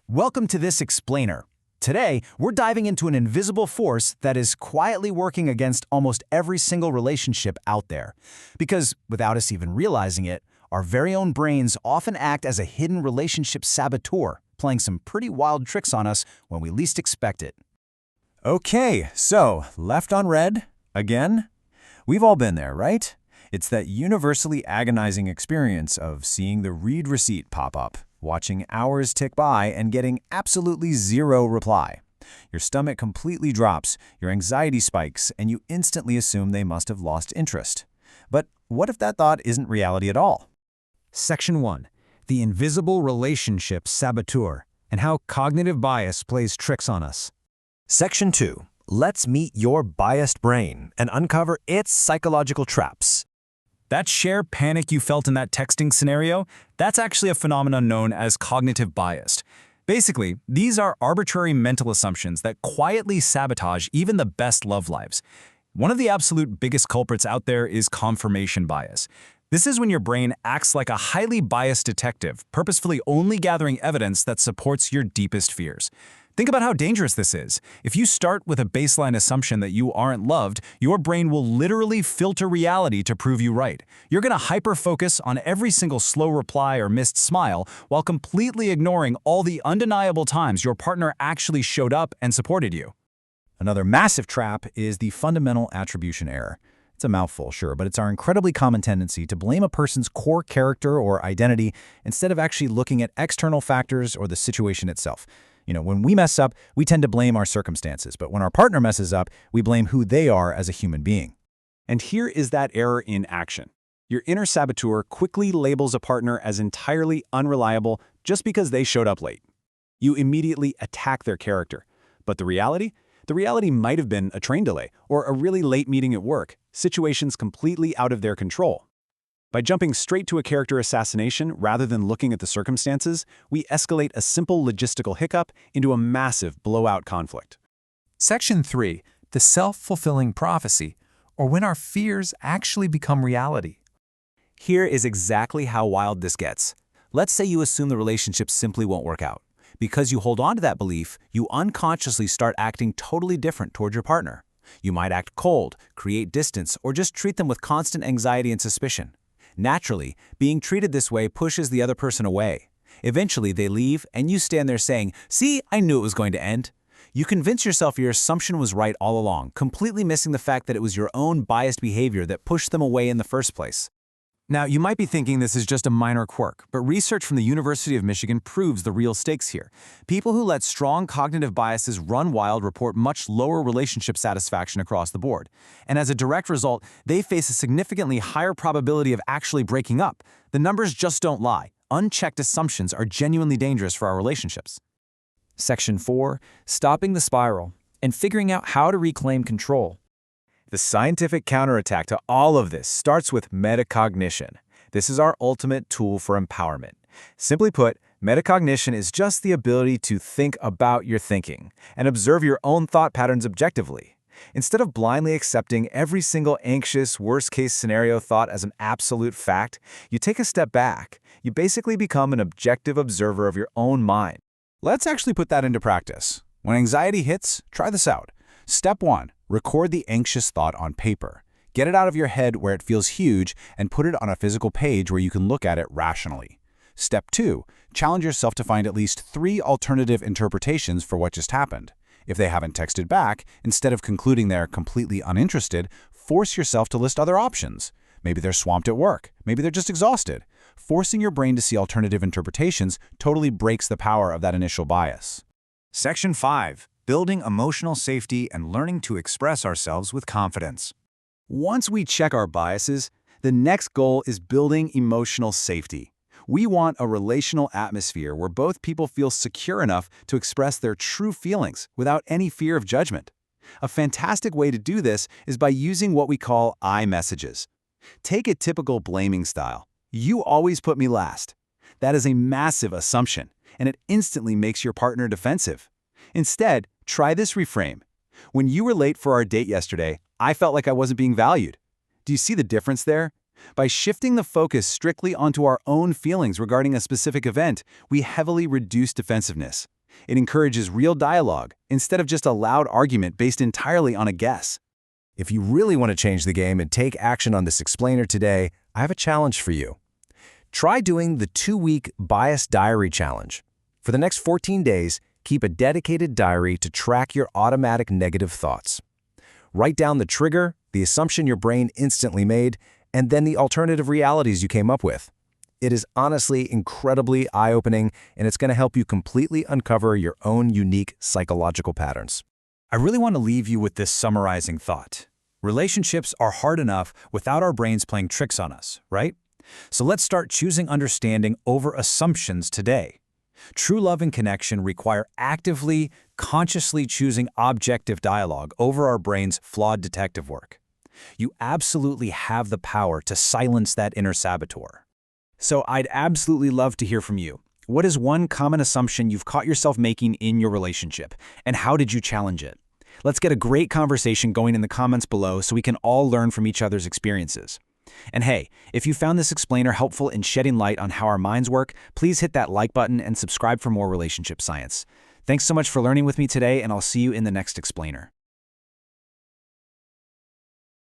Welcome to this explainer. Today, we're diving into an invisible force that is quietly working against almost every single relationship out there. Because, without us even realizing it, our very own brains often act as a hidden relationship saboteur, playing some pretty wild tricks on us when we least expect it. Okay, so left on red, again? We've all been there, right? It's that universally agonizing experience of seeing the read receipt pop up, watching hours tick by and getting absolutely zero reply. Your stomach completely drops, your anxiety spikes, and you instantly assume they must have lost interest. But what if that thought isn't reality at all? Section 1. The Invisible Relationship Saboteur, and how cognitive bias plays tricks on us. Section 2. Let's meet your biased brain and uncover its psychological traps. That sheer panic you felt in that texting scenario, that's actually a phenomenon known as cognitive bias. Basically, these are arbitrary mental assumptions that quietly sabotage even the best love lives. One of the absolute biggest culprits out there is confirmation bias. This is when your brain acts like a highly biased detective, purposefully only gathering evidence that supports your deepest fears. Think about how dangerous this is. If you start with a baseline assumption that you aren't loved, your brain will literally filter reality to prove you right. You're going to hyper-focus on every single slow reply or missed smile while completely ignoring all the undeniable times your partner actually showed up and supported you. Another massive trap is the fundamental attribution error. It's a mouthful, sure, but it's our incredibly common tendency to blame a person's core character or identity instead of actually looking at external factors or the situation itself. When we mess up, we tend to blame our circumstances, but when our partner messes up, we blame who they are as a human being. And here is that error in action. Your inner saboteur quickly labels a partner as entirely unreliable just because they showed up late. You immediately attack their character. But the reality? The reality might have been a train delay or a really late meeting at work, situations completely out of their control. By jumping straight to a character assassination rather than looking at the circumstances, we escalate a simple logistical hiccup into a massive blowout conflict. Section 3. The self-fulfilling prophecy, or when our fears actually become reality. Here is exactly how wild this gets. Let's say you assume the relationship simply won't work out. Because you hold on to that belief, you unconsciously start acting totally different toward your partner. You might act cold, create distance, or just treat them with constant anxiety and suspicion. Naturally, being treated this way pushes the other person away. Eventually, they leave, and you stand there saying, "See, I knew it was going to end." You convince yourself your assumption was right all along, completely missing the fact that it was your own biased behavior that pushed them away in the first place. Now, you might be thinking this is just a minor quirk, but research from the University of Michigan proves the real stakes here. People who let strong cognitive biases run wild report much lower relationship satisfaction across the board. And as a direct result, they face a significantly higher probability of actually breaking up. The numbers just don't lie. Unchecked assumptions are genuinely dangerous for our relationships. Section 4. Stopping the spiral, and figuring out how to reclaim control. The scientific counterattack to all of this starts with metacognition. This is our ultimate tool for empowerment. Simply put, metacognition is just the ability to think about your thinking and observe your own thought patterns objectively. Instead of blindly accepting every single anxious, worst-case scenario thought as an absolute fact, you take a step back. You basically become an objective observer of your own mind. Let's actually put that into practice. When anxiety hits, try this out. Step 1. Record the anxious thought on paper. Get it out of your head where it feels huge and put it on a physical page where you can look at it rationally. Step 2. Challenge yourself to find at least 3 alternative interpretations for what just happened. If they haven't texted back, instead of concluding they're completely uninterested, force yourself to list other options. Maybe they're swamped at work. Maybe they're just exhausted. Forcing your brain to see alternative interpretations totally breaks the power of that initial bias. Section 5. Building emotional safety and learning to express ourselves with confidence. Once we check our biases, the next goal is building emotional safety. We want a relational atmosphere where both people feel secure enough to express their true feelings without any fear of judgment. A fantastic way to do this is by using what we call I messages. Take a typical blaming style. "You always put me last." That is a massive assumption, and it instantly makes your partner defensive. Instead, try this reframe. "When you were late for our date yesterday, I felt like I wasn't being valued." Do you see the difference there? By shifting the focus strictly onto our own feelings regarding a specific event, we heavily reduce defensiveness. It encourages real dialogue instead of just a loud argument based entirely on a guess. If you really want to change the game and take action on this explainer today, I have a challenge for you. Try doing the 2-week Bias Diary Challenge. For the next 14 days, keep a dedicated diary to track your automatic negative thoughts. Write down the trigger, the assumption your brain instantly made, and then the alternative realities you came up with. It is honestly incredibly eye-opening, and it's going to help you completely uncover your own unique psychological patterns. I really want to leave you with this summarizing thought. Relationships are hard enough without our brains playing tricks on us, right? So let's start choosing understanding over assumptions today. True love and connection require actively, consciously choosing objective dialogue over our brain's flawed detective work. You absolutely have the power to silence that inner saboteur. So I'd absolutely love to hear from you. What is one common assumption you've caught yourself making in your relationship, and how did you challenge it? Let's get a great conversation going in the comments below so we can all learn from each other's experiences. And hey, if you found this explainer helpful in shedding light on how our minds work, please hit that like button and subscribe for more relationship science. Thanks so much for learning with me today, and I'll see you in the next explainer.